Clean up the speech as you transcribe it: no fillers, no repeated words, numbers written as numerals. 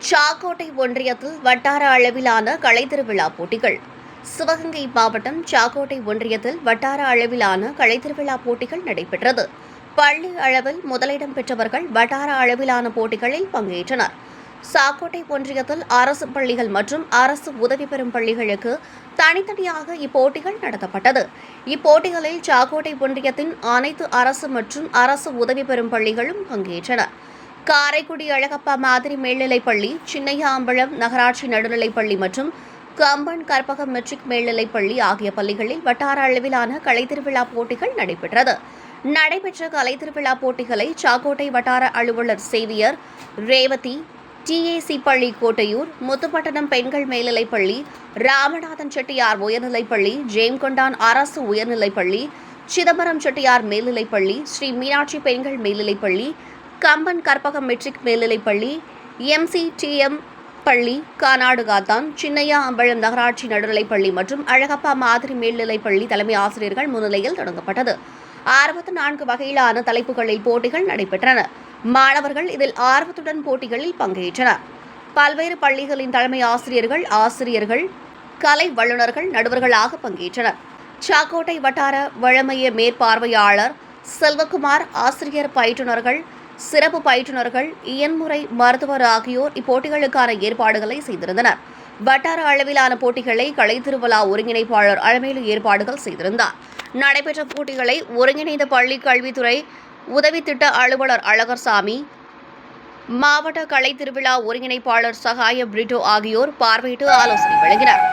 சாக்கோட்டை ஒன்றியத்தில் வட்டார அளவிலான கலைத்திருவிழா போட்டிகள். சிவகங்கை மாவட்டம் சாக்கோட்டை ஒன்றியத்தில் வட்டார அளவிலான கலைத்திருவிழா போட்டிகள் நடைபெற்றது. பள்ளி அளவில் முதலிடம் பெற்றவர்கள் வட்டார அளவிலான போட்டிகளில் பங்கேற்றனர். சாக்கோட்டை ஒன்றியத்தில் அரசு பள்ளிகள் மற்றும் அரசு உதவி பெறும் பள்ளிகளுக்கு தனித்தனியாக இப்போட்டிகள் நடத்தப்பட்டது. இப்போட்டிகளில் சாக்கோட்டை ஒன்றியத்தின் அனைத்து அரசு மற்றும் அரசு உதவி பெறும் பள்ளிகளும் பங்கேற்றன. காரைக்குடி அழகப்பா மாதிரி மேல்நிலைப்பள்ளி, சின்னையாம்பலம் நகராட்சி நடுநிலைப்பள்ளி மற்றும் கம்பன் கற்பகம் மெட்ரிக் மேல்நிலைப்பள்ளி ஆகிய பள்ளிகளில் வட்டார அளவிலான கலைத்திருவிழா போட்டிகள் நடைபெற்ற கலைத்திருவிழா போட்டிகளை சாக்கோட்டை வட்டார அலுவலர் சேவியர் ரேவதி, டிஏசி பள்ளி கோட்டையூர், முத்துப்பட்டணம் பெண்கள் மேல்நிலைப்பள்ளி, ராமநாதன் செட்டியார் உயர்நிலைப்பள்ளி, ஜெயங்கொண்டான் அரசு உயர்நிலைப்பள்ளி, சிதம்பரம் செட்டியார் மேல்நிலைப்பள்ளி, ஸ்ரீ மீனாட்சி பெண்கள் மேல்நிலைப்பள்ளி, கம்பன் கற்பகம் மெட்ரிக் மேல்நிலைப்பள்ளி, MCTM பள்ளி, கானாடுகாத்தான், சின்னையா அம்பலம் நகராட்சி நடுநிலைப்பள்ளி மற்றும் அழகப்பா மாதிரி மேல்நிலைப்பள்ளி தலைமை ஆசிரியர்கள் முன்னிலையில் தொடங்கப்பட்டது. 64 வகையிலான தலைப்புகளில் போட்டிகள் நடைபெற்றன. மாணவர்கள் இதில் ஆர்வத்துடன் போட்டிகளில் பங்கேற்றனர். பல்வேறு பள்ளிகளின் தலைமை ஆசிரியர்கள், கலை வல்லுநர்கள் நடுவர்களாக பங்கேற்றனர். சாக்கோட்டை வட்டார வழமைய மேற்பார்வையாளர் செல்வகுமார், ஆசிரியர் பயிற்றுநர்கள், சிறப்பு பயிற்றுநர்கள், இயன்முறை மருத்துவர் ஆகியோர் இப்போட்டிகளுக்கான ஏற்பாடுகளை செய்திருந்தனர். வட்டார அளவிலான போட்டிகளை கலைத்திருவிழா ஒருங்கிணைப்பாளர் அலமேலு ஏற்பாடுகள் செய்திருந்தார். நடைபெற்ற போட்டிகளை ஒருங்கிணைந்த பள்ளி கல்வித்துறை உதவி திட்ட அலுவலர் அழகர்சாமி, மாவட்ட கலைத்திருவிழா ஒருங்கிணைப்பாளர் சகாய பிரிட்டோ ஆகியோர் பார்வையிட்டு ஆலோசனை வழங்கினர்.